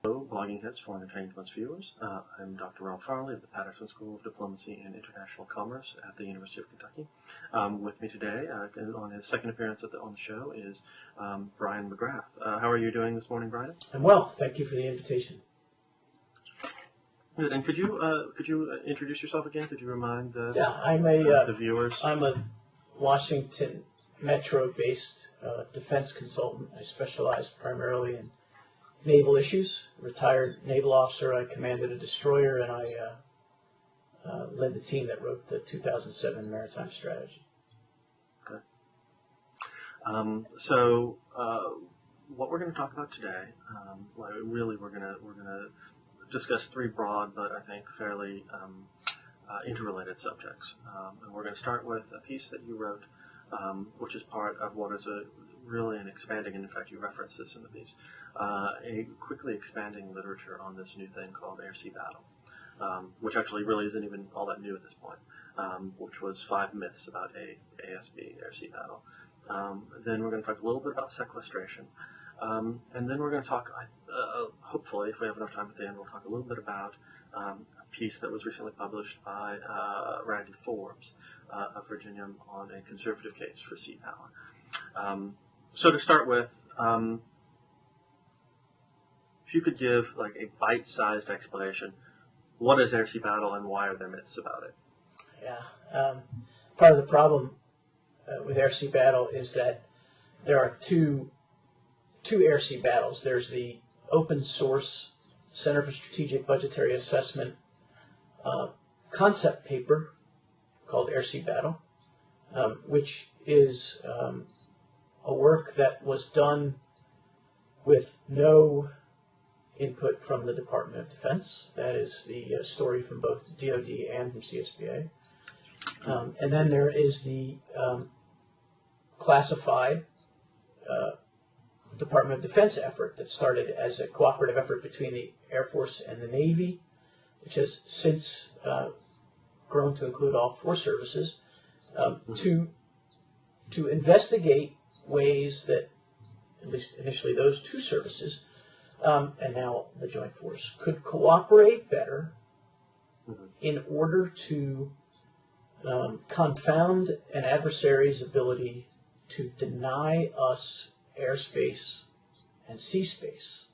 Hello, Blogging Heads, Foreign Entanglements viewers. I'm Dr. Rob Farley of the Patterson School of Diplomacy and International Commerce at the University of Kentucky. With me today, on his second appearance on the show, is Bryan McGrath. How are you doing this morning, Bryan? I'm well. Thank you for the invitation. Good. And could you introduce yourself again? Could you remind the viewers? I'm a Washington Metro-based defense consultant. I specialize primarily in naval issues. Retired naval officer. I commanded a destroyer, and I led the team that wrote the 2007 maritime strategy. Okay. So what we're going to talk about today, we're going to discuss three broad, but I think fairly interrelated subjects. And we're going to start with a piece that you wrote, which is part of what is really an expanding, and in fact you referenced this in the piece, a quickly expanding literature on this new thing called AirSea Battle, which actually really isn't even all that new at this point, which was 5 myths about ASB, AirSea Battle. Then we're going to talk a little bit about sequestration, and then we're going to talk, hopefully, if we have enough time at the end, we'll talk a little bit about a piece that was recently published by Randy Forbes of Virginia on a conservative case for sea power. So to start with, if you could give like a bite-sized explanation, what is AirSea Battle and why are there myths about it? Yeah. Part of the problem with AirSea Battle is that there are two AirSea Battles. There's the open source Center for Strategic Budgetary Assessment concept paper called AirSea Battle, which is a work that was done with no input from the Department of Defense. That is the story from both DoD and from CSBA. And then there is the classified Department of Defense effort that started as a cooperative effort between the Air Force and the Navy, which has since grown to include all 4 services, to investigate ways that, at least initially, those 2 services, and now the Joint Force, could cooperate better in order to confound an adversary's ability to deny us airspace and sea space,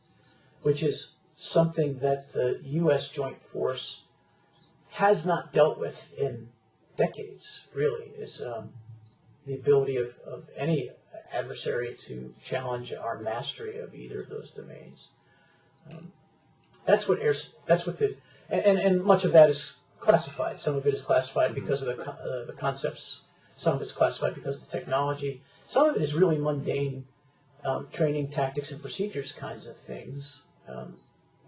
which is something that the U.S. Joint Force has not dealt with in decades, really, is the ability of any adversary to challenge our mastery of either of those domains. And much of that is classified. Some of it is classified because of the concepts. Some of it's classified because of the technology. Some of it is really mundane training, tactics, and procedures kinds of things,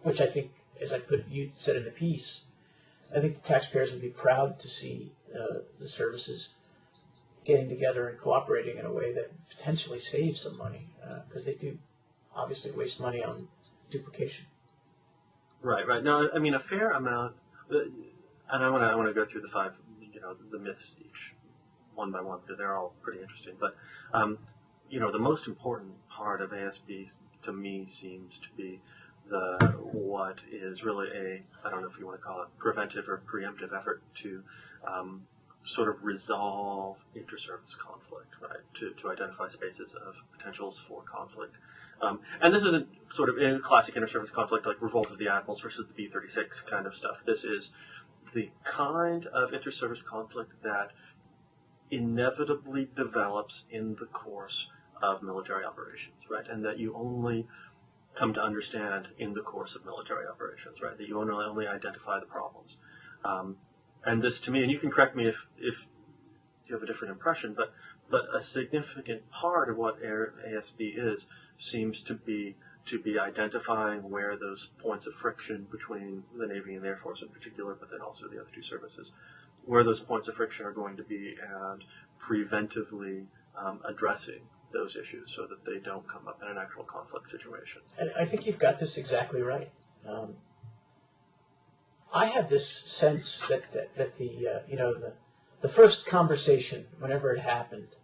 which I think, as you said in the piece, I think the taxpayers would be proud to see the services getting together and cooperating in a way that potentially saves some money, because they do obviously waste money on duplication. Right. Now, I mean, a fair amount, and I want to go through the 5, the myths each one by one because they're all pretty interesting. But the most important part of ASB to me seems to be what is really I don't know if you want to call it preventive or preemptive effort to sort of resolve inter-service conflict, right? To identify spaces of potentials for conflict. And this isn't sort of in classic inter-service conflict like Revolt of the Admirals versus the B-36 kind of stuff. This is the kind of inter-service conflict that inevitably develops in the course of military operations, right? And that you only come to understand in the course of military operations, right? That you only identify the problems. And this, to me, and you can correct me if you have a different impression, but a significant part of what ASB is seems to be identifying where those points of friction between the Navy and the Air Force in particular, but then also the other 2 services, where those points of friction are going to be, and preventively addressing those issues so that they don't come up in an actual conflict situation. And I think you've got this exactly right. I have this sense that the first conversation, whenever it happened,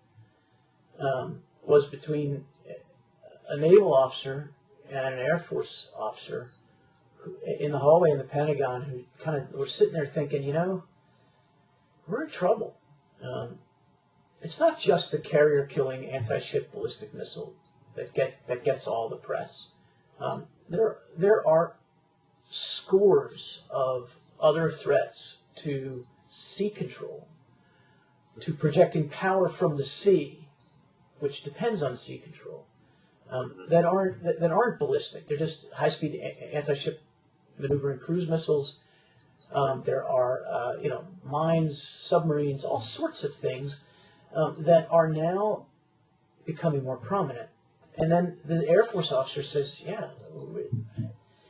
was between a naval officer and an Air Force officer in the hallway in the Pentagon who kind of were sitting there thinking, we're in trouble. It's not just the carrier-killing anti-ship ballistic missile that gets all the press. There are scores of other threats to sea control, to projecting power from the sea, which depends on sea control, that aren't ballistic. They're just high-speed anti-ship maneuvering cruise missiles. There are mines, submarines, all sorts of things that are now becoming more prominent. And then the Air Force officer says,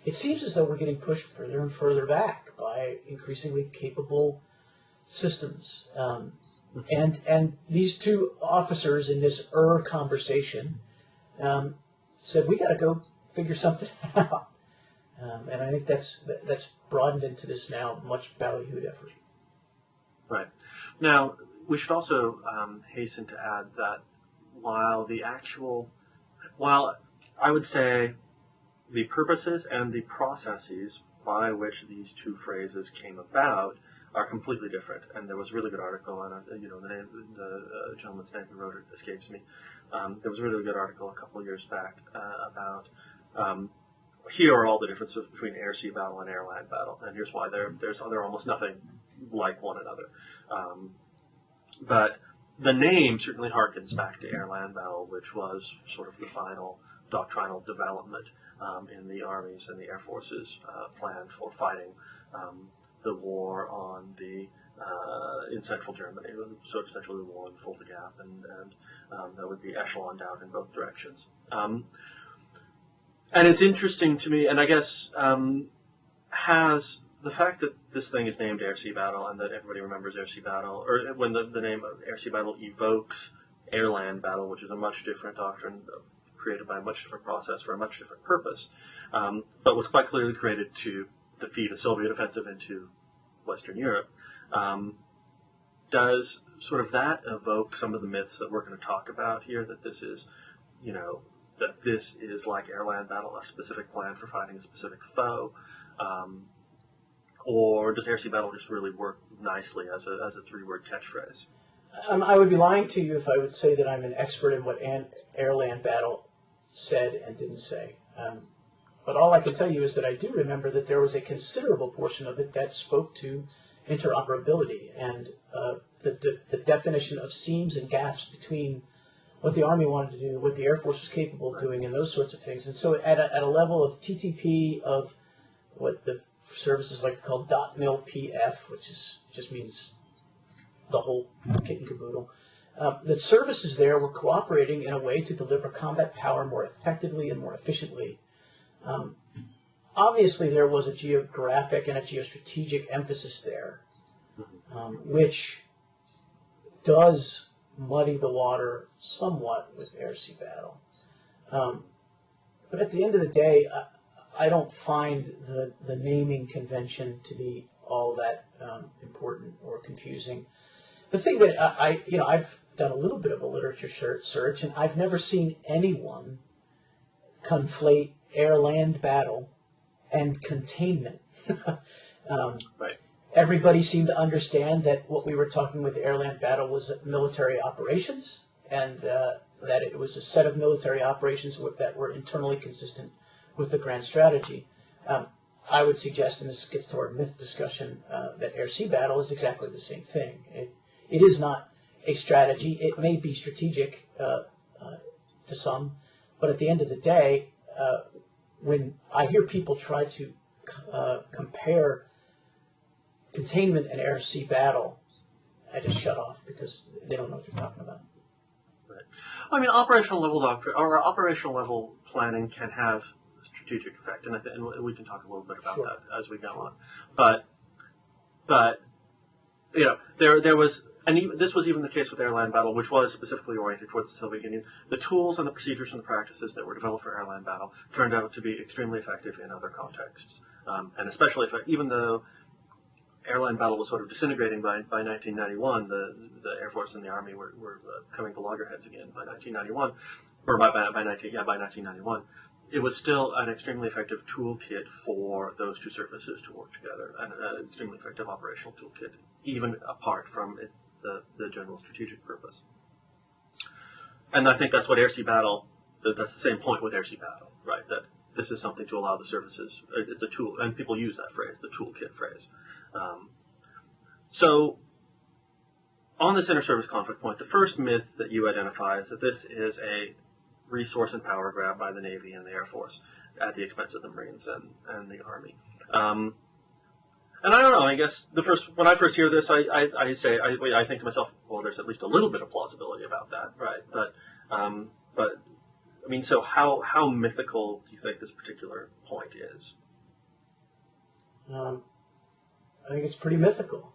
it seems as though we're getting pushed further and further back by increasingly capable systems. And these two officers in this conversation said, we got to go figure something out. And I think that's broadened into this now much ballyhooed effort. Right. Now, we should also hasten to add that while I would say the purposes and the processes by which these two phrases came about are completely different. And there was a really good article, and the gentleman's name who wrote it escapes me. There was a really good article a couple of years back about here are all the differences between AirSea Battle and Air-Land Battle, and here's why they're almost nothing like one another. But the name certainly harkens back to Air-Land Battle, which was sort of the final doctrinal development in the armies and the air forces plan for fighting the war on in central Germany, so essentially the war in Fulda Gap, and that would be echeloned out in both directions. And it's interesting to me, and I guess has the fact that this thing is named AirSea Battle and that everybody remembers AirSea Battle, or when the name of AirSea Battle evokes Air-Land Battle, which is a much different doctrine created by a much different process for a much different purpose, but was quite clearly created to defeat a Soviet offensive into Western Europe. Does sort of that evoke some of the myths that we're going to talk about here, that this is, that this is like Air-Land Battle, a specific plan for fighting a specific foe? Or does AirSea Battle just really work nicely as a three-word catchphrase? I would be lying to you if I would say that I'm an expert in what Air-Land Battle said and didn't say. But all I can tell you is that I do remember that there was a considerable portion of it that spoke to interoperability and the definition of seams and gaps between what the Army wanted to do, what the Air Force was capable of doing, and those sorts of things. And so at a level of TTP, of what the services like to call .mil-PF, which just means the whole kit and caboodle, the services there were cooperating in a way to deliver combat power more effectively and more efficiently. Obviously, there was a geographic and a geostrategic emphasis there, which does muddy the water somewhat with AirSea Battle. But at the end of the day, I don't find the naming convention to be all that important or confusing. The thing that I've done a little bit of a literature search, and I've never seen anyone conflate air-land battle and containment. Right. Everybody seemed to understand that what we were talking with air-land battle was military operations, and that it was a set of military operations that were internally consistent with the grand strategy. I would suggest, and this gets to our myth discussion, that AirSea Battle is exactly the same thing. It is not a strategy. It may be strategic to some, but at the end of the day, when I hear people try to compare containment and AirSea Battle, I just shut off because they don't know what they're talking about. Right. I mean, operational level doctrine or operational level planning can have strategic effect, and we can talk a little bit about that as we go on. But there was, and this was even the case with Air-Land Battle, which was specifically oriented towards the Soviet Union. The tools and the procedures and the practices that were developed for Air-Land Battle turned out to be extremely effective in other contexts, and especially even though Air-Land Battle was sort of disintegrating by 1991, the Air Force and the Army were coming to loggerheads again by 1991, or by 1991. it was still an extremely effective toolkit for those two services to work together, and an extremely effective operational toolkit, even apart from the general strategic purpose. And I think that's what AirSea Battle, that's the same point with AirSea Battle, right? That this is something to allow the services, it's a tool, and people use that phrase, the toolkit phrase. So on this inter-service conflict point, the first myth that you identify is that this is a resource and power grab by the Navy and the Air Force at the expense of the Marines and the Army. And I don't know, I guess when I first hear this, I think to myself, well, there's at least a little bit of plausibility about that, right? But I mean, so how mythical do you think this particular point is? I think it's pretty mythical.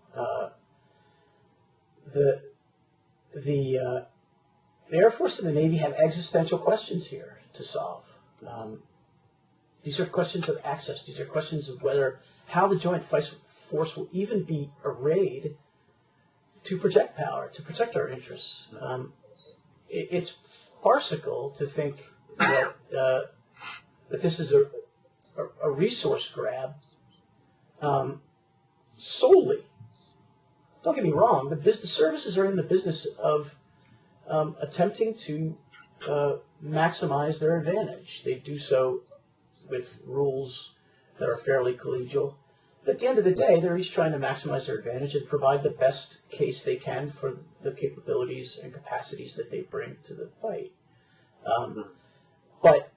The Air Force and the Navy have existential questions here to solve. These are questions of access. These are questions of how the joint force will even be arrayed to project power, to protect our interests. It's farcical to think that this is a resource grab solely. Don't get me wrong, the services are in the business of attempting to maximize their advantage. They do so with rules that are fairly collegial. But at the end of the day, they're each trying to maximize their advantage and provide the best case they can for the capabilities and capacities that they bring to the fight. But,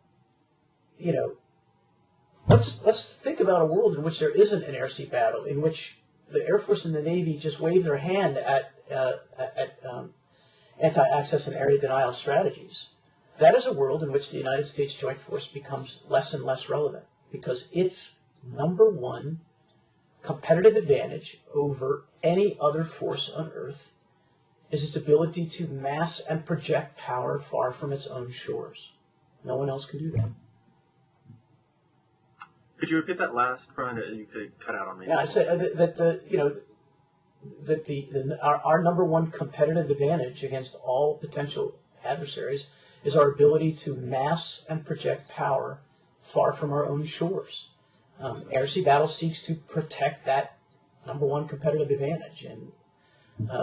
you know, let's think about a world in which there isn't an AirSea Battle, in which the Air Force and the Navy just wave their hand at anti-access and area denial strategies. That is a world in which the United States Joint Force becomes less and less relevant, because its number one competitive advantage over any other force on Earth is its ability to mass and project power far from its own shores. No one else can do that. Could you repeat that last, Brian? You could cut out on me. Yeah, I said that our number one competitive advantage against all potential adversaries is our ability to mass and project power far from our own shores. AirSea Battle seeks to protect that number one competitive advantage, and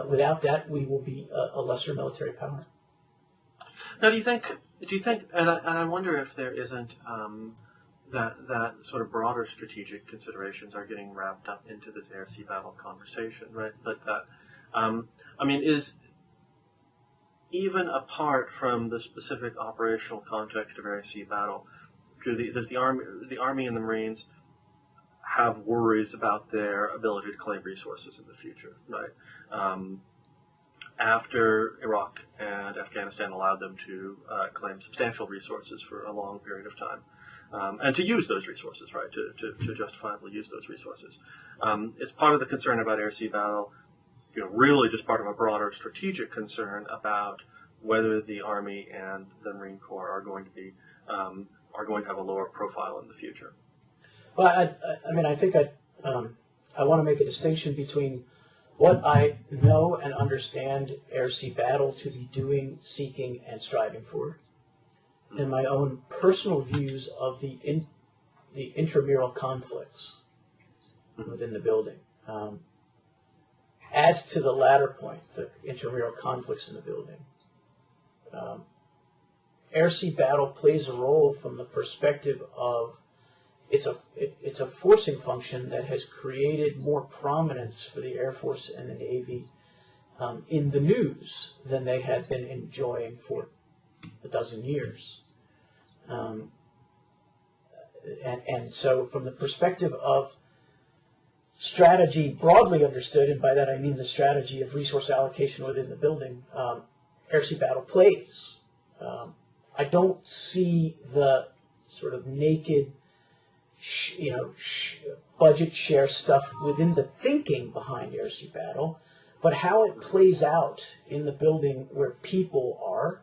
without that, we will be a lesser military power. Now, do you think, and I wonder if there isn't that sort of broader strategic considerations are getting wrapped up into this AirSea Battle conversation, right? But that, I mean, is even apart from the specific operational context of AirSea Battle, does the Army and the Marines have worries about their ability to claim resources in the future, right? After Iraq and Afghanistan allowed them to claim substantial resources for a long period of time, and to use those resources, right, to justifiably use those resources. It's part of the concern about AirSea Battle, you know, really just part of a broader strategic concern about whether the Army and the Marine Corps are going to have a lower profile in the future. Well, I mean, I think I want to make a distinction between what I know and understand AirSea Battle to be doing, seeking, and striving for, and my own personal views of the intramural conflicts within the building. As to the latter point, the intramural conflicts in the building, AirSea Battle plays a role from the perspective of it's a forcing function that has created more prominence for the Air Force and the Navy in the news than they had been enjoying for a dozen years. And so from the perspective of strategy broadly understood, and by that I mean the strategy of resource allocation within the building, AirSea Battle plays. I don't see the sort of naked budget share stuff within the thinking behind AirSea Battle, but how it plays out in the building where people are,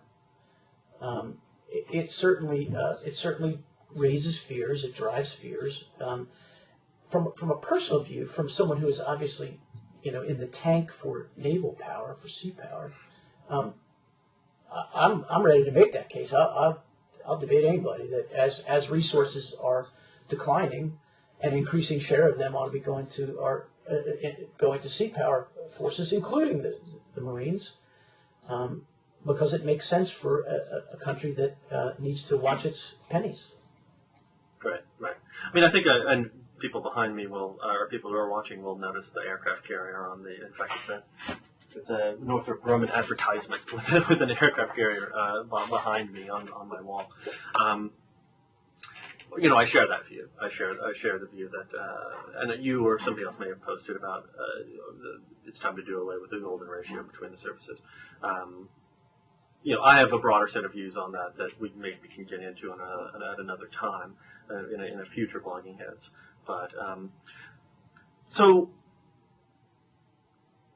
it certainly raises fears. It drives fears. From a personal view, from someone who is obviously in the tank for naval power, for sea power, I'm ready to make that case. I'll debate anybody that as resources are declining, an increasing share of them ought to be going to sea power forces, including the Marines, because it makes sense for a country that needs to watch its pennies. Right. I mean, I think, and people behind me will, or people who are watching will notice the aircraft carrier on the. In fact, it's a Northrop Grumman advertisement with an aircraft carrier behind me on my wall. I share that view. I share the view that, and that you or somebody else may have posted about it's time to do away with the golden ratio between the services. I have a broader set of views on that we maybe can get into at another time in a future blogging heads. But so,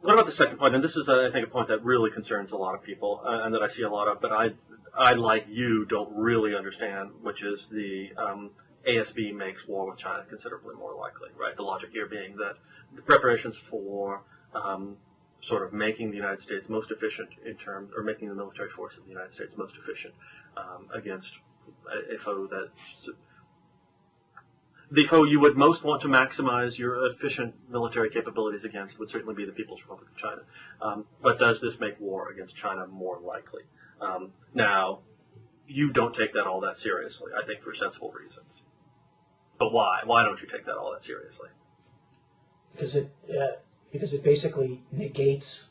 what about the second point? And this is, I think, a point that really concerns a lot of people, and that I see a lot of. But I like you, don't really understand, which is the ASB makes war with China considerably more likely. Right. The logic here being that the preparations for sort of making the United States most efficient in terms, or making the military force of the United States most efficient against a foe that the foe you would most want to maximize your efficient military capabilities against would certainly be the People's Republic of China. But does this make war against China more likely? Now, you don't take that all that seriously, I think, for sensible reasons. But why? Why don't you take that all that seriously? Because it basically negates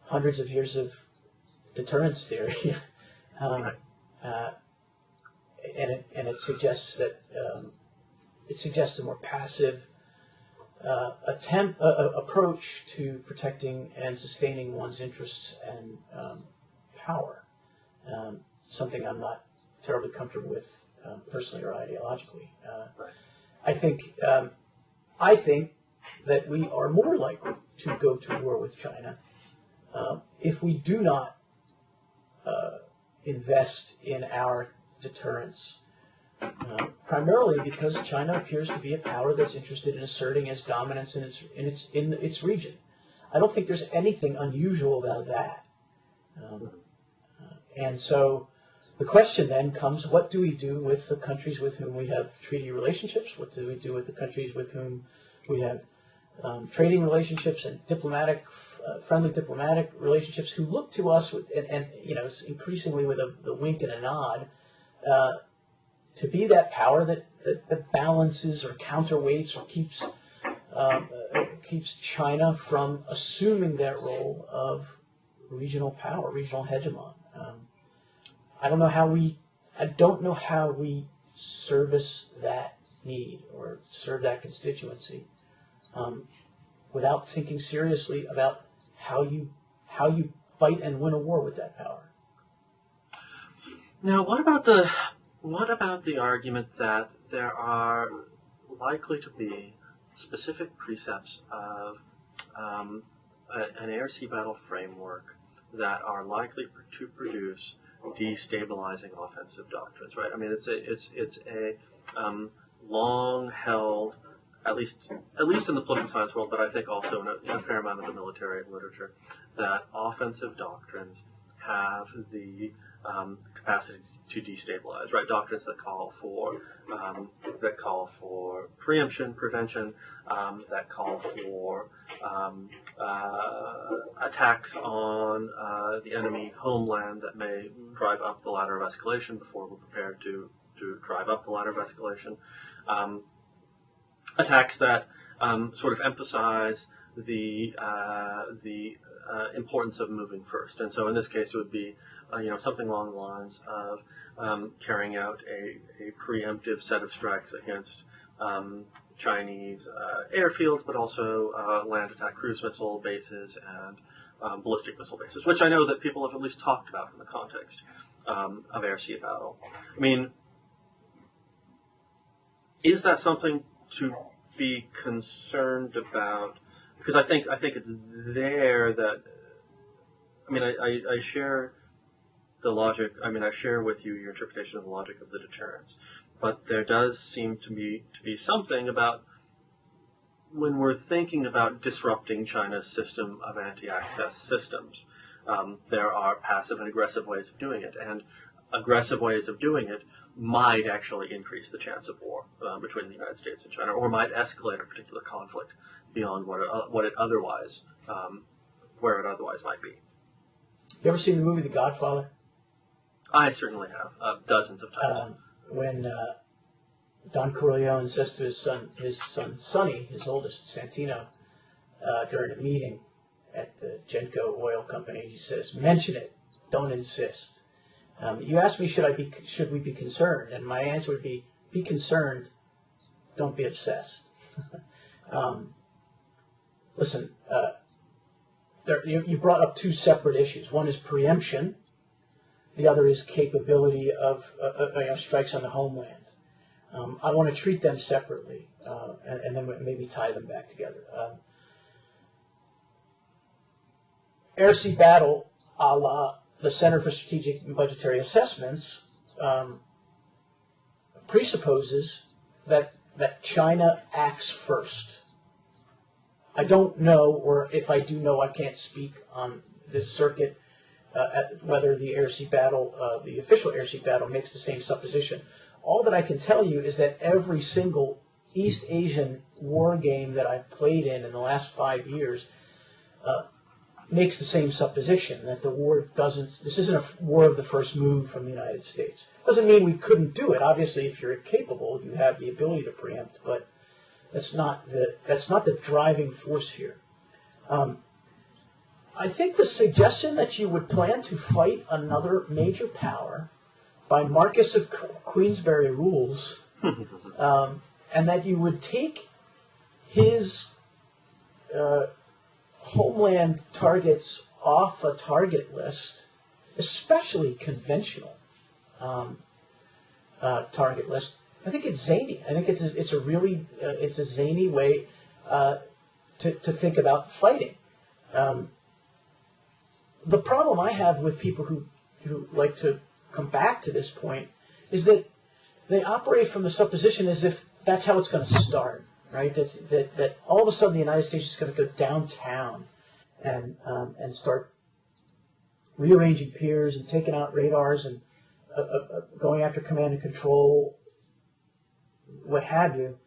hundreds of years of deterrence theory, Right. and it suggests that it suggests a more passive approach to protecting and sustaining one's interests and power. Something I'm not terribly comfortable with personally or ideologically. Right. I think that we are more likely to go to war with China if we do not invest in our deterrence, primarily because China appears to be a power that's interested in asserting its dominance in its region. I don't think there's anything unusual about that, and so the question then comes: what do we do with the countries with whom we have treaty relationships? What do we do with the countries with whom we have trading relationships and friendly diplomatic relationships, who look to us and increasingly with a wink and a nod to be that power that balances or counterweights or keeps China from assuming that role of regional power, regional hegemon. I don't know how we service that need or serve that constituency without thinking seriously about how you fight and win a war with that power. Now, what about the argument that there are likely to be specific precepts of an AirSea Battle framework that are likely to produce destabilizing offensive doctrines? Right. I mean, it's a long-held, at least in the political science world, but I think also in a fair amount of the military literature, that offensive doctrines have the capacity to destabilize. Right, doctrines that call for preemption, prevention, that call for attacks on the enemy homeland that may drive up the ladder of escalation before we're prepared to drive up the ladder of escalation. Attacks that sort of emphasize the importance of moving first, and so in this case it would be something along the lines of carrying out a preemptive set of strikes against Chinese airfields, but also land attack cruise missile bases and ballistic missile bases, which I know that people have at least talked about in the context of AirSea Battle. I mean, is that something to be concerned about? Because I think it's there that, I mean, I share the logic. I mean, I share with you your interpretation of the logic of the deterrence, but there does seem to be something about when we're thinking about disrupting China's system of anti-access systems. There are passive and aggressive ways of doing it, and aggressive ways of doing it might actually increase the chance of war between the United States and China, or might escalate a particular conflict beyond what it otherwise where it otherwise might be. You ever seen the movie The Godfather? I certainly have, dozens of times. When Don Corleone says to his son Sonny, his oldest, Santino, during a meeting at the Genco Oil Company, he says, "Mention it, don't insist." You asked me, should we be concerned? And my answer would be concerned, don't be obsessed. Listen, you brought up two separate issues. One is preemption. The other is capability of strikes on the homeland. I want to treat them separately, and then maybe tie them back together. AirSea Battle, a la the Center for Strategic and Budgetary Assessments, presupposes that China acts first. I don't know, or if I do know, I can't speak on this circuit whether the AirSea Battle, the official AirSea Battle, makes the same supposition. All that I can tell you is that every single East Asian war game that I've played in the last 5 years makes the same supposition, that the war this isn't a war of the first move from the United States. Doesn't mean we couldn't do it. Obviously, if you're capable, you have the ability to preempt, but that's not the driving force here. I think the suggestion that you would plan to fight another major power by Marquis of Queensberry rules, and that you would take his homeland targets off a target list, especially conventional target list. I think it's zany. I think it's a zany way to think about fighting. The problem I have with people who like to come back to this point is that they operate from the supposition as if that's how it's going to start, right? That all of a sudden the United States is going to go downtown and start rearranging piers and taking out radars and going after command and control, what have you.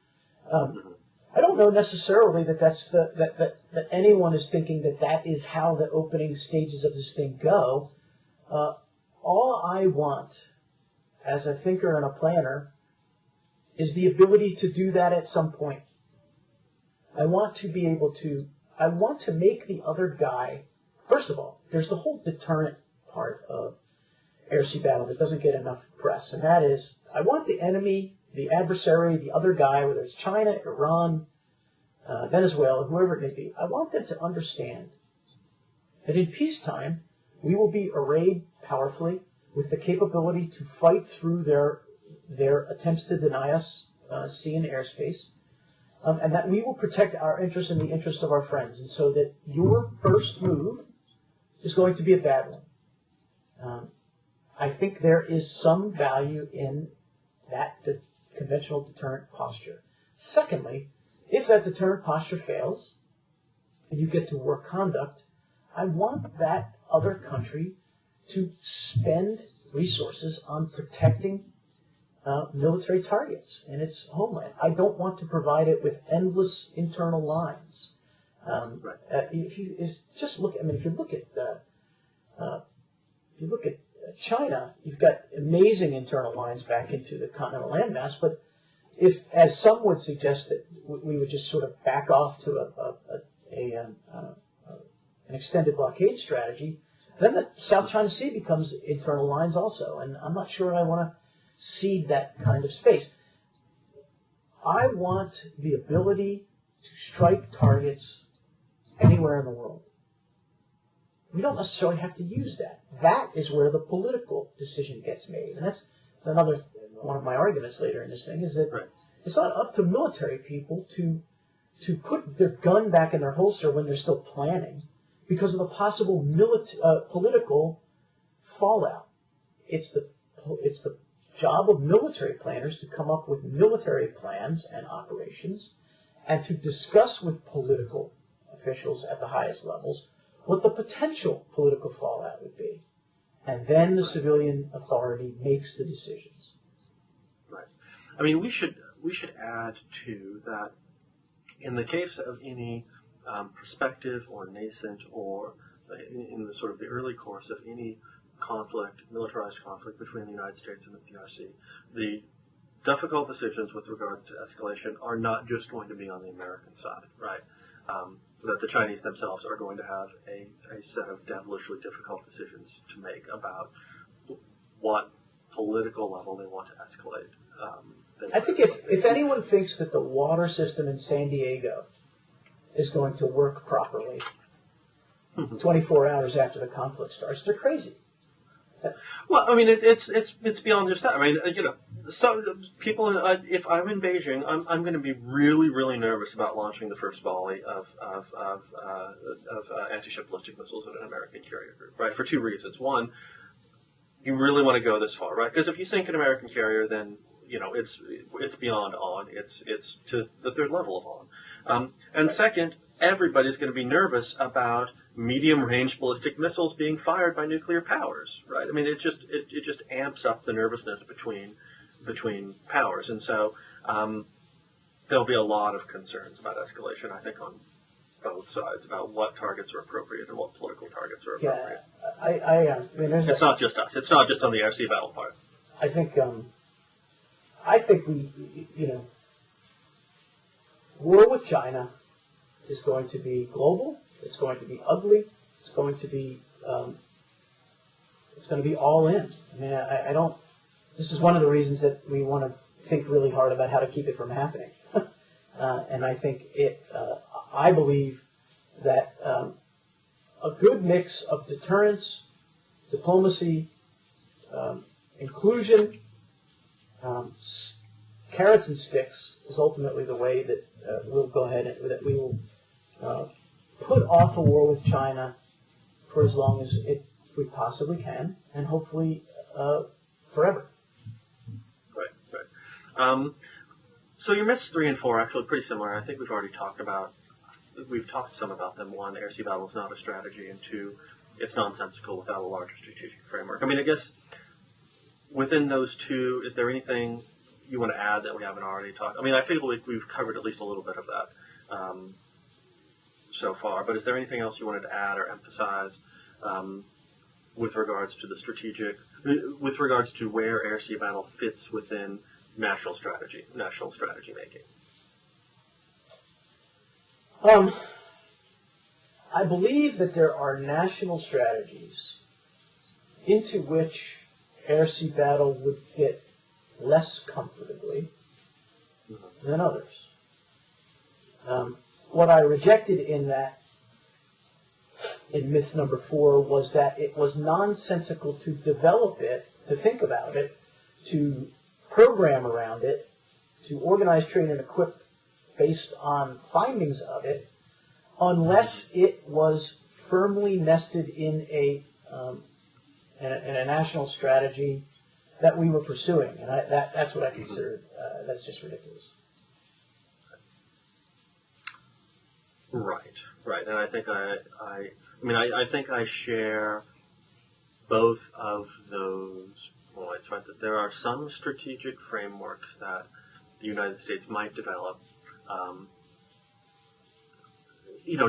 I don't know necessarily that anyone is thinking that is how the opening stages of this thing go. All I want, as a thinker and a planner, is the ability to do that at some point. I want to make the other guy, first of all, there's the whole deterrent part of AirSea Battle that doesn't get enough press, and that is, I want the enemy, the adversary, the other guy, whether it's China, Iran, Venezuela, whoever it may be, I want them to understand that in peacetime, we will be arrayed powerfully with the capability to fight through their attempts to deny us sea and airspace, and that we will protect our interests and the interests of our friends, and so that your first move is going to be a bad one. I think there is some value in that conventional deterrent posture. Secondly, if that deterrent posture fails and you get to war conduct, I want that other country to spend resources on protecting military targets in its homeland. I don't want to provide it with endless internal lines. If you look at China, you've got amazing internal lines back into the continental landmass, but if, as some would suggest, that we would just sort of back off to an extended blockade strategy, then the South China Sea becomes internal lines also, and I'm not sure I want to cede that kind of space. I want the ability to strike targets anywhere in the world. We don't necessarily have to use that. That is where the political decision gets made, and that's another one of my arguments later in this thing, is that it's not up to military people to put their gun back in their holster when they're still planning because of the possible political fallout. It's the job of military planners to come up with military plans and operations and to discuss with political officials at the highest levels what the potential political fallout would be. and then the civilian authority makes the decisions. Right. I mean, we should add to that in the case of any prospective or nascent or in the sort of the early course of any conflict, militarized conflict between the United States and the PRC, the difficult decisions with regard to escalation are not just going to be on the American side, right? That the Chinese themselves are going to have a set of devilishly difficult decisions to make about what political level they want to escalate. I think if anyone thinks that the water system in San Diego is going to work properly 24 hours after the conflict starts, they're crazy. Well, I mean, it's beyond just that. I mean, so people. If I'm in Beijing, I'm going to be really, really nervous about launching the first volley of anti-ship ballistic missiles at an American carrier group, right? For two reasons. One, you really want to go this far, right? Because if you sink an American carrier, then it's beyond on. It's to the third level of on. And second, everybody's going to be nervous about medium-range ballistic missiles being fired by nuclear powers, right? I mean, it just amps up the nervousness between powers, and so there'll be a lot of concerns about escalation, I think, on both sides about what targets are appropriate and what political targets are appropriate. Yeah, I mean, it's not just us. It's not just on the AirSea Battle part. I think we, war with China is going to be global. It's going to be ugly. It's going to be all in. I mean, I don't. This is one of the reasons that we want to think really hard about how to keep it from happening. And I think I believe that a good mix of deterrence, diplomacy, inclusion, carrots and sticks is ultimately the way that we'll go ahead and that we will put off a war with China for as long as we possibly can, and hopefully forever. Right. So your myths 3 and 4 are actually pretty similar. I think we've talked some about them. One, AirSea Battle is not a strategy, and two, it's nonsensical without a larger strategic framework. I mean, I guess within those two, is there anything you want to add that we haven't already talked? I mean, I feel like we've covered at least a little bit of that so far, but is there anything else you wanted to add or emphasize with regards to with regards to where AirSea Battle fits within national strategy making? I believe that there are national strategies into which AirSea Battle would fit less comfortably than others. What I rejected in myth number 4 was that it was nonsensical to develop it, to think about it, to program around it, to organize, train, and equip based on findings of it, unless it was firmly nested in a national strategy that we were pursuing, and that's what I considered. That's just ridiculous. Right, and I think I think I share both of those points. Right, that there are some strategic frameworks that the United States might develop.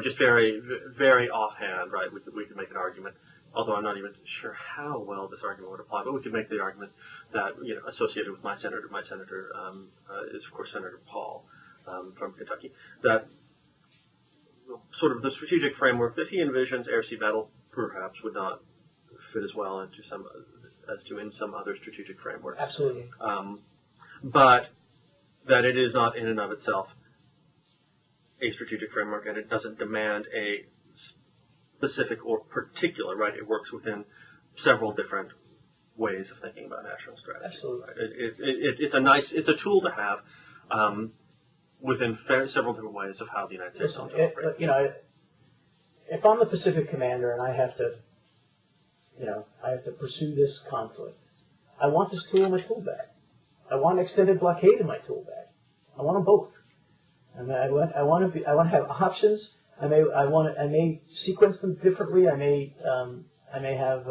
Just very, very offhand, right? We could make an argument, although I'm not even sure how well this argument would apply, but we could make the argument that, associated with my senator is, of course, Senator Paul from Kentucky, that sort of the strategic framework that he envisions AirSea Battle perhaps would not fit as well into some other strategic framework. Absolutely. But that it is not in and of itself a strategic framework, and it doesn't demand a specific or particular, right? It works within several different ways of thinking about national strategy. Absolutely. Right? It's a tool to have within several different ways of how the United States operates. If I'm the Pacific commander and I have to pursue this conflict, I want this tool in my tool bag. I want extended blockade in my tool bag. I want them both. And I want to have options. I may sequence them differently. I may have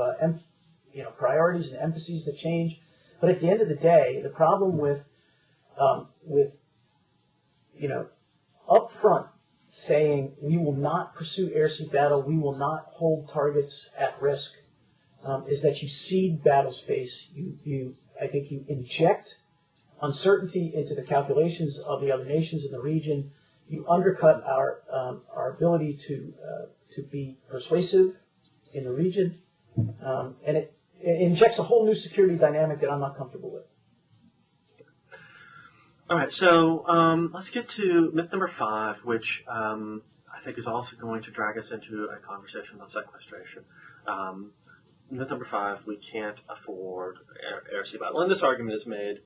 priorities and emphases that change. But at the end of the day, the problem with up front saying we will not pursue AirSea Battle, we will not hold targets at risk, is that you cede battle space. I think you inject uncertainty into the calculations of the other nations in the region. You undercut our ability to be persuasive in the region, and it injects a whole new security dynamic that I'm not comfortable with. All right, so let's get to myth number 5, which I think is also going to drag us into a conversation on sequestration. Myth number 5, we can't afford AirSea Battle. And this argument is made,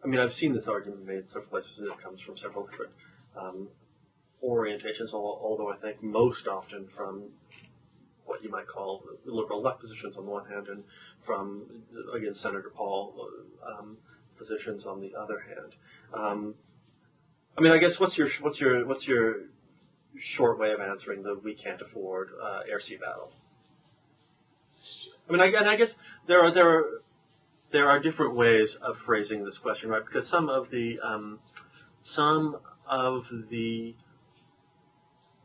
I've seen this argument made in several places, and it comes from several different orientations, although I think most often from what you might call liberal left positions on the one hand, and from, again, Senator Paul positions on the other hand. I guess what's your short way of answering the we can't afford AirSea Battle? I guess there are different ways of phrasing this question, right? Because some of the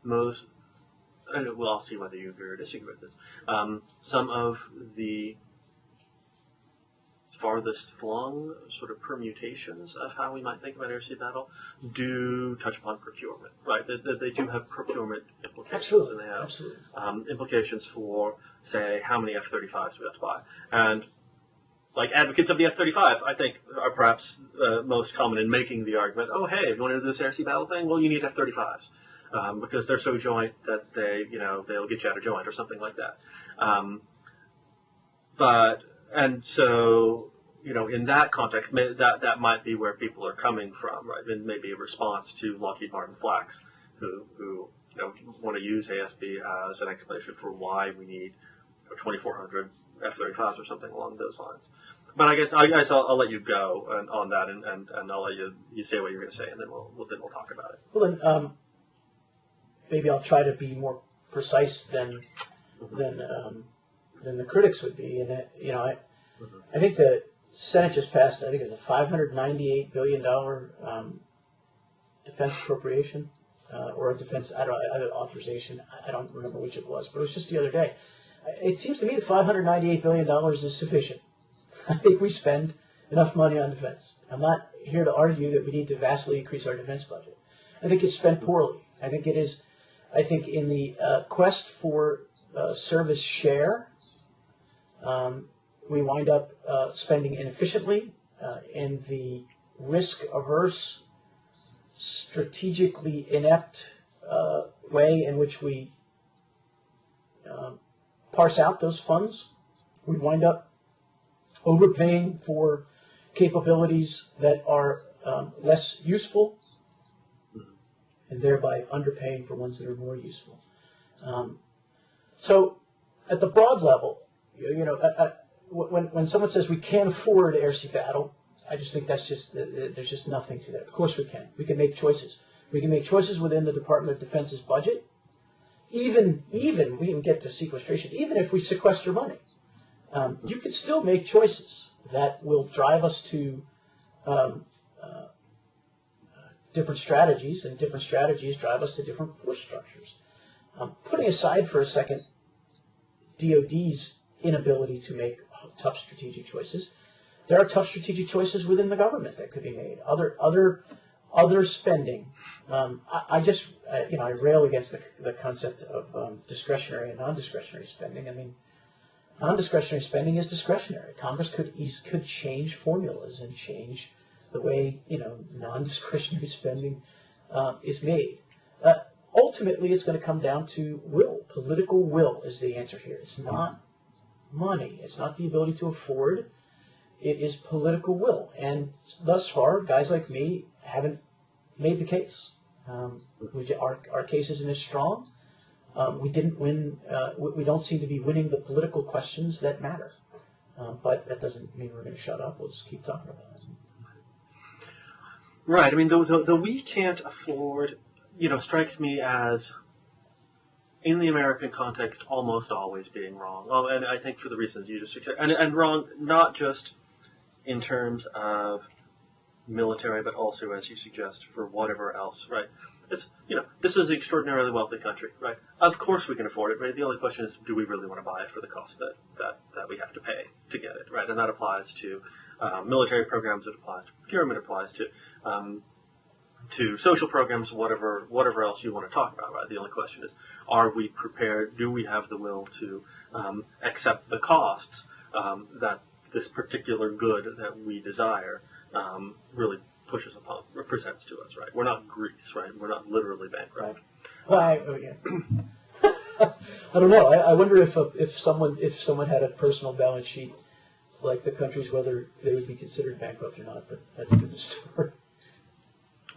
most, well, I'll see whether you agree or disagree with this. Some of the farthest flung sort of permutations of how we might think about AirSea Battle do touch upon procurement, right? They do have procurement implications. Absolutely. And they have Absolutely. implications for, say, how many F-35s we have to buy. And like advocates of the F-35, I think, are perhaps most common in making the argument, oh, hey, if you want to do this AirSea Battle thing, well, you need F-35s. Because they're so joint that they'll get you out of joint or something like that. So in that context, that might be where people are coming from, right? And maybe a response to Lockheed Martin Flax, who want to use ASB as an explanation for why we need 2,400 F-35s or something along those lines. But I guess I'll let you go on that, and I'll let you say what you're going to say, and then we'll talk about it. Well, then maybe I'll try to be more precise than the critics would be. And I think the Senate just passed, I think it was a $598 billion defense appropriation or a defense authorization. I don't remember which it was, but it was just the other day. It seems to me that $598 billion is sufficient. I think we spend enough money on defense. I'm not here to argue that we need to vastly increase our defense budget. I think it's spent poorly. I think in the quest for service share, we wind up spending inefficiently in the risk-averse, strategically inept way in which we parse out those funds. We wind up overpaying for capabilities that are less useful, and thereby underpaying for ones that are more useful. So, at the broad level, when someone says we can't afford AirSea Battle, I just think there's just nothing to that. Of course we can. We can make choices. We can make choices within the Department of Defense's budget. Even we can get to sequestration. Even if we sequester money, you can still make choices that will drive us to different strategies, and different strategies drive us to different force structures. Putting aside for a second DoD's inability to make tough strategic choices, there are tough strategic choices within the government that could be made. Other spending. I rail against the concept of discretionary and non-discretionary spending. Non-discretionary spending is discretionary. Congress could change formulas and change the way non-discretionary spending is made. Ultimately, it's going to come down to will. Political will is the answer here. It's not money. It's not the ability to afford. It is political will. And thus far, guys like me haven't made the case. Our case isn't as strong. We didn't win. We don't seem to be winning the political questions that matter. But that doesn't mean we're going to shut up. We'll just keep talking about it. Right. The we can't afford, strikes me as in the American context, almost always being wrong. Well, and I think for the reasons you just suggested, and wrong not just in terms of military, but also, as you suggest, for whatever else, right? It's, this is an extraordinarily wealthy country, right? Of course we can afford it, right? The only question is, do we really want to buy it for the cost that we have to pay to get it, right? And that applies to military programs, it applies to procurement, it applies to social programs, whatever else you want to talk about, right? The only question is, are we prepared, do we have the will to accept the costs that this particular good that we desire really presents to us, right? We're not Greece, right? We're not literally bankrupt. Right. I don't know. I wonder if someone had a personal balance sheet like the countries, whether they would be considered bankrupt or not. But that's a good story.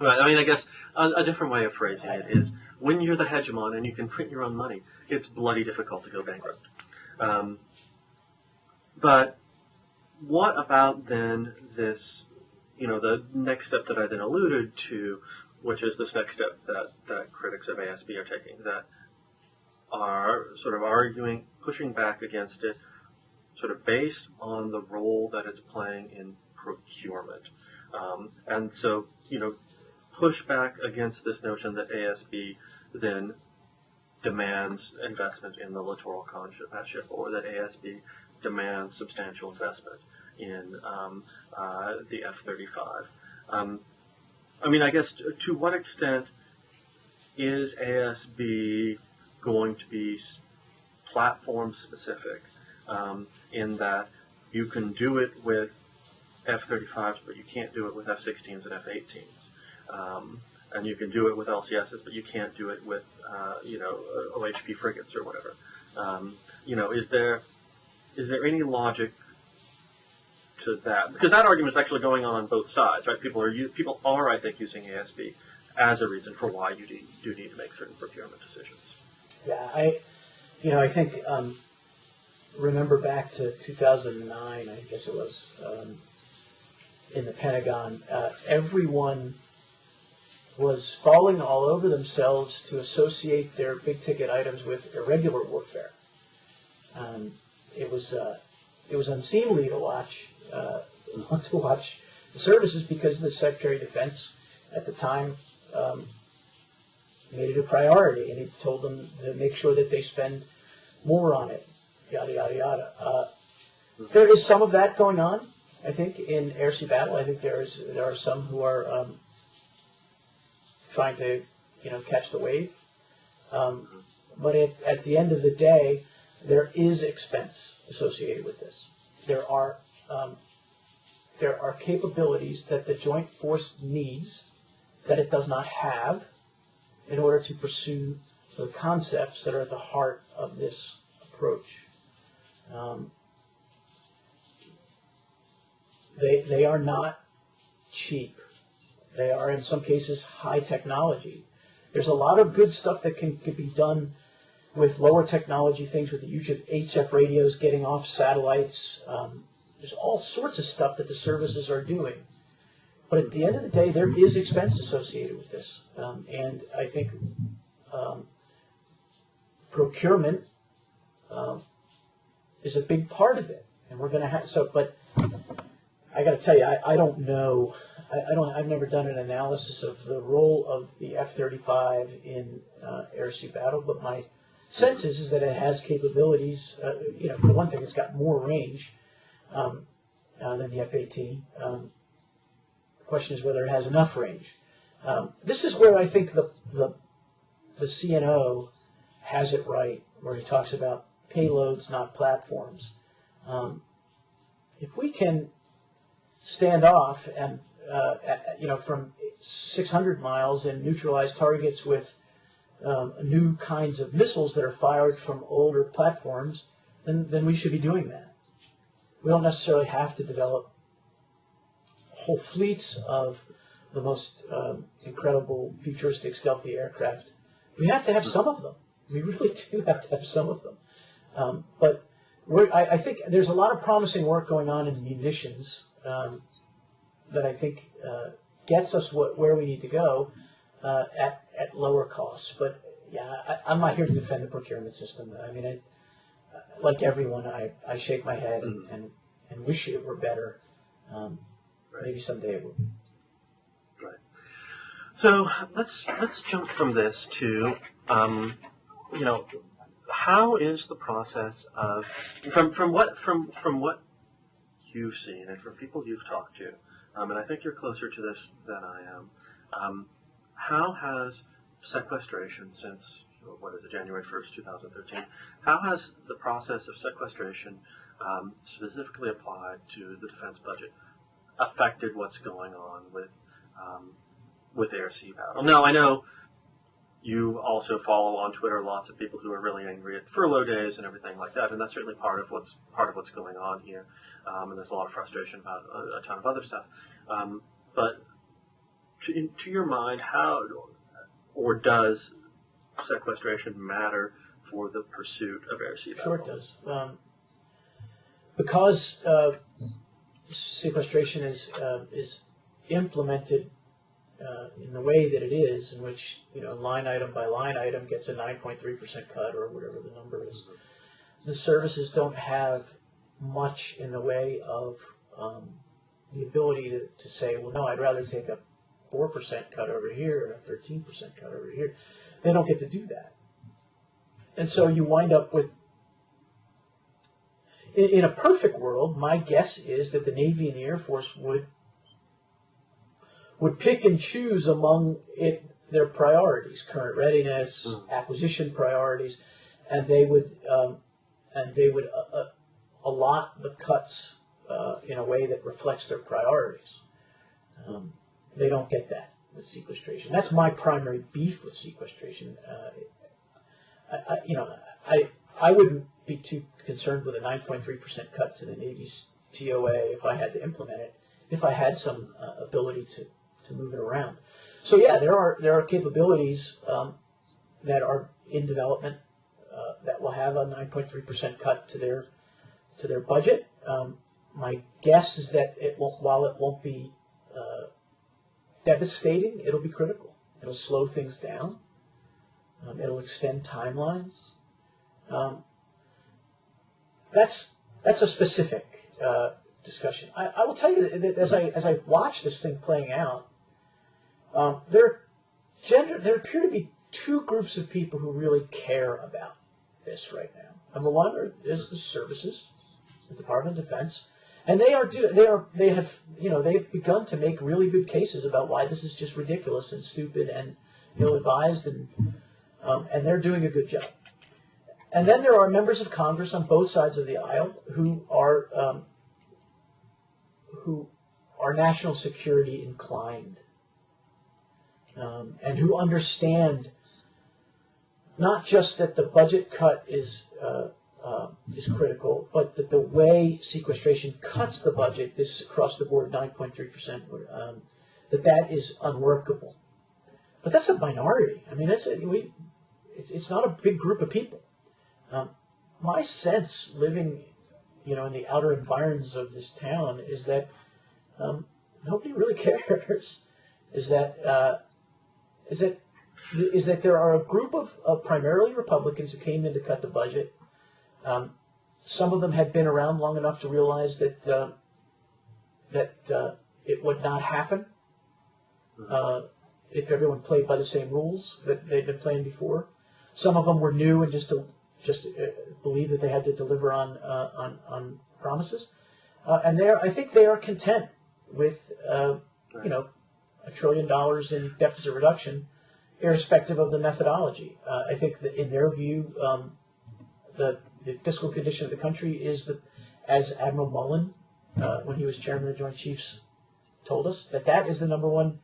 Right. I mean, I guess a different way of phrasing it is, when you're the hegemon and you can print your own money, it's bloody difficult to go bankrupt. But what about then this? The next step that I then alluded to, which is this next step that critics of ASB are taking, that are sort of arguing, pushing back against it, sort of based on the role that it's playing in procurement. And so, push back against this notion that ASB then demands investment in the littoral combat ship, or that ASB demands substantial investment in the F-35. I mean, I guess to what extent is ASB going to be platform specific, in that you can do it with F-35s, but you can't do it with F-16s and F-18s. And you can do it with LCSs, but you can't do it with, OHP frigates or whatever. Is there any logic to that? Because that argument is actually going on both sides, right? People are, I think, using ASB as a reason for why you do need to make certain procurement decisions. Yeah, I think, remember back to 2009, I guess it was, in the Pentagon, everyone was falling all over themselves to associate their big-ticket items with irregular warfare. It was unseemly to watch the services, because the Secretary of Defense at the time made it a priority, and he told them to make sure that they spend more on it, yada, yada, yada. There is some of that going on, I think, in AirSea Battle. I think there are some who are trying to, catch the wave. But at the end of the day, there is expense associated with this. There are capabilities that the Joint Force needs that it does not have in order to pursue the concepts that are at the heart of this approach. They are not cheap. They are, in some cases, high technology. There's a lot of good stuff that can be done with lower technology things, with the use of HF radios, getting off satellites. There's all sorts of stuff that the services are doing. But at the end of the day, there is expense associated with this. And I think procurement is a big part of it. And we're going to have, but I got to tell you, I don't know. I've never done an analysis of the role of the F-35 in AirSea Battle, but my sense is that it has capabilities. For one thing, it's got more range than the F-18. The question is whether it has enough range. This is where I think the CNO has it right, where he talks about payloads, not platforms. If we can stand off and from 600 miles and neutralize targets with new kinds of missiles that are fired from older platforms, then we should be doing that. We don't necessarily have to develop whole fleets of the most incredible, futuristic, stealthy aircraft. We have to have some of them. We really do have to have some of them. But I think there's a lot of promising work going on in munitions that I think gets us where we need to go at lower costs. But I'm not here to defend the procurement system. I mean, like everyone, I shake my head and wish it were better. Maybe someday it will be. Right. So let's jump from this to, how is the process of from what you've seen and from people you've talked to, and I think you're closer to this than I am. How has sequestration since January 1st, 2013? How has the process of sequestration, specifically applied to the defense budget, affected what's going on with AirSea Battle? Now, I know you also follow on Twitter lots of people who are really angry at furlough days and everything like that, and that's certainly part of what's going on here. And there's a lot of frustration about a ton of other stuff. But to your mind, how or does sequestration matter for the pursuit of AirSea Battle? Sure, it does. Because sequestration is implemented in the way that it is, in which line item by line item gets a 9.3% cut or whatever the number is. The services don't have much in the way of the ability to say, well, no, I'd rather take a 4% cut over here and a 13% cut over here. They don't get to do that. And so you wind up with, in a perfect world, my guess is that the Navy and the Air Force would pick and choose among their priorities, current readiness, acquisition priorities, and they would allot the cuts in a way that reflects their priorities. They don't get that with sequestration. That's my primary beef with sequestration. I wouldn't be too concerned with a 9.3% cut to the Navy's TOA if I had to implement it, if I had some ability to move it around. So yeah, there are capabilities that are in development that will have a 9.3% cut to their budget. My guess is that while it won't be devastating, it'll be critical. It'll slow things down. It'll extend timelines. That's a specific discussion. I will tell you that as I watch this thing playing out, there appear to be two groups of people who really care about this right now. Number one is the services, the Department of Defense, and they've begun to make really good cases about why this is just ridiculous and stupid and ill-advised, and they're doing a good job. And then there are members of Congress on both sides of the aisle who are national security inclined, and who understand not just that the budget cut is critical, but that the way sequestration cuts the budget, this across the board 9.3%, that is unworkable. But that's a minority. I mean, it's not a big group of people. My sense, living, in the outer environs of this town, is that nobody really cares. Is that there are a group of primarily Republicans who came in to cut the budget. Some of them had been around long enough to realize that it would not happen if everyone played by the same rules that they'd been playing before. Some of them were new and just believed that they had to deliver on promises. And I think they are content with $1 trillion in deficit reduction, irrespective of the methodology. I think that in their view, the fiscal condition of the country is as Admiral Mullen, when he was chairman of the Joint Chiefs, told us, that is the number one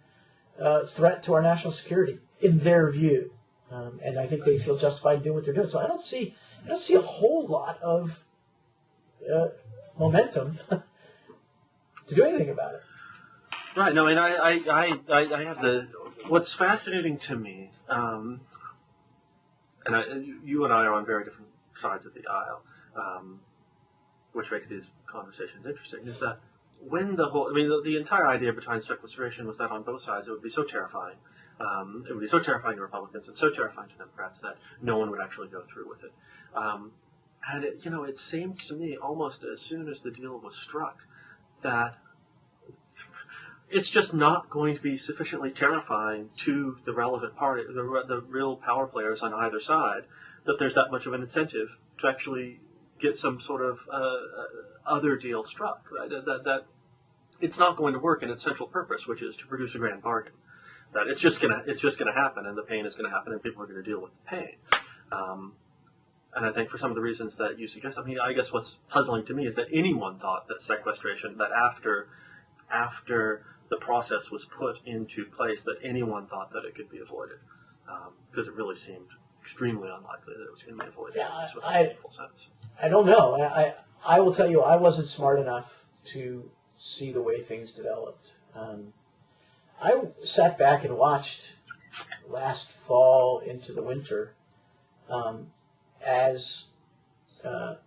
threat to our national security in their view. And I think they feel justified in doing what they're doing. So I don't see a whole lot of momentum to do anything about it. Right. No, and I have what's fascinating to me, and you and I are on very different sides of the aisle, which makes these conversations interesting, is that when the entire idea behind sequestration was that on both sides it would be so terrifying It would be so terrifying to Republicans and so terrifying to Democrats that no one would actually go through with it. And it seemed to me almost as soon as the deal was struck that it's just not going to be sufficiently terrifying to the relevant party, the real power players on either side, that there's that much of an incentive to actually get some sort of other deal struck. Right? That it's not going to work in its central purpose, which is to produce a grand bargain. That it's just gonna happen, and the pain is gonna happen, and people are going to deal with the pain. And I think for some of the reasons that you suggest, I guess what's puzzling to me is that anyone thought that sequestration, that after the process was put into place, that anyone thought that it could be avoided, because it really seemed extremely unlikely that it was going to be avoided. Yeah, in a meaningful sense. I don't know. I will tell you, I wasn't smart enough to see the way things developed. I sat back and watched last fall into the winter as a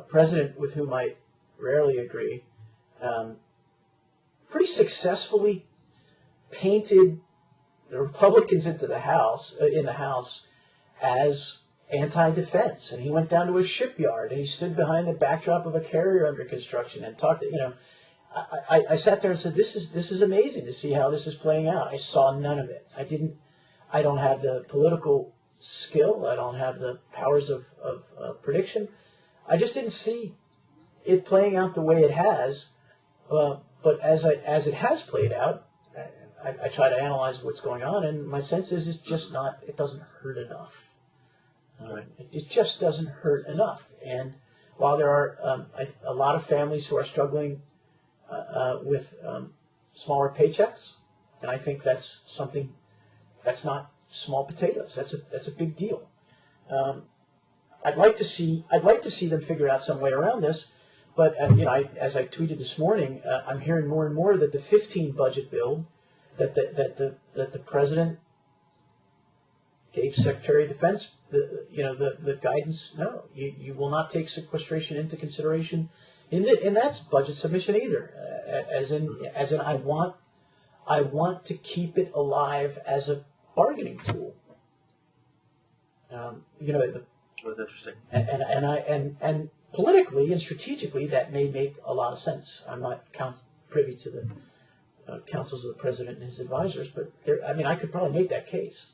president with whom I rarely agree pretty successfully painted the Republicans in the House as anti-defense, and he went down to a shipyard and he stood behind the backdrop of a carrier under construction and talked. I sat there and said, "This is amazing to see how this is playing out." I saw none of it. I don't have the political skill. I don't have the powers of prediction. I just didn't see it playing out the way it has. But as it has played out, I try to analyze what's going on, and my sense is it's just not. It doesn't hurt enough. Right. It just doesn't hurt enough. And while there are a lot of families who are struggling with smaller paychecks, and I think that's something that's not small potatoes. That's a big deal. I'd like to see them figure out some way around this. But as I tweeted this morning, I'm hearing more and more that the 2015 budget bill that the president gave Secretary of Defense the guidance. No, you will not take sequestration into consideration in that budget submission either. As in, I want to keep it alive as a bargaining tool. That's interesting. And politically and strategically, that may make a lot of sense. I'm not privy to the counsels of the president and his advisors, but I could probably make that case.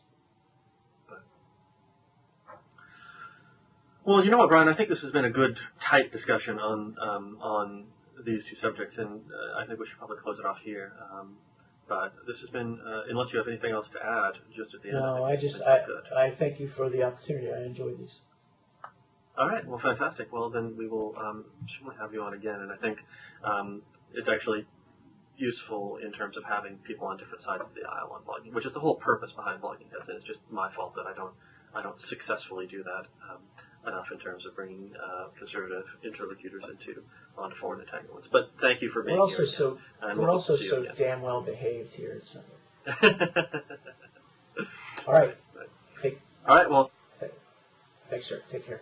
Well, you know what, Bryan? I think this has been a good, tight discussion on these two subjects, and I think we should probably close it off here. But this has been, unless you have anything else to add, just at the end. No, I thank you for the opportunity. I enjoyed these. All right. Well, fantastic. Well, then we will certainly have you on again, and I think it's actually useful in terms of having people on different sides of the aisle on blogging, which is the whole purpose behind blogging heads, and it's just my fault that I don't successfully do that enough in terms of bringing conservative interlocutors onto Foreign Entanglements. But thank you for being here. We're also so damn well behaved here. All right. All right. Well, thanks, sir. Take care.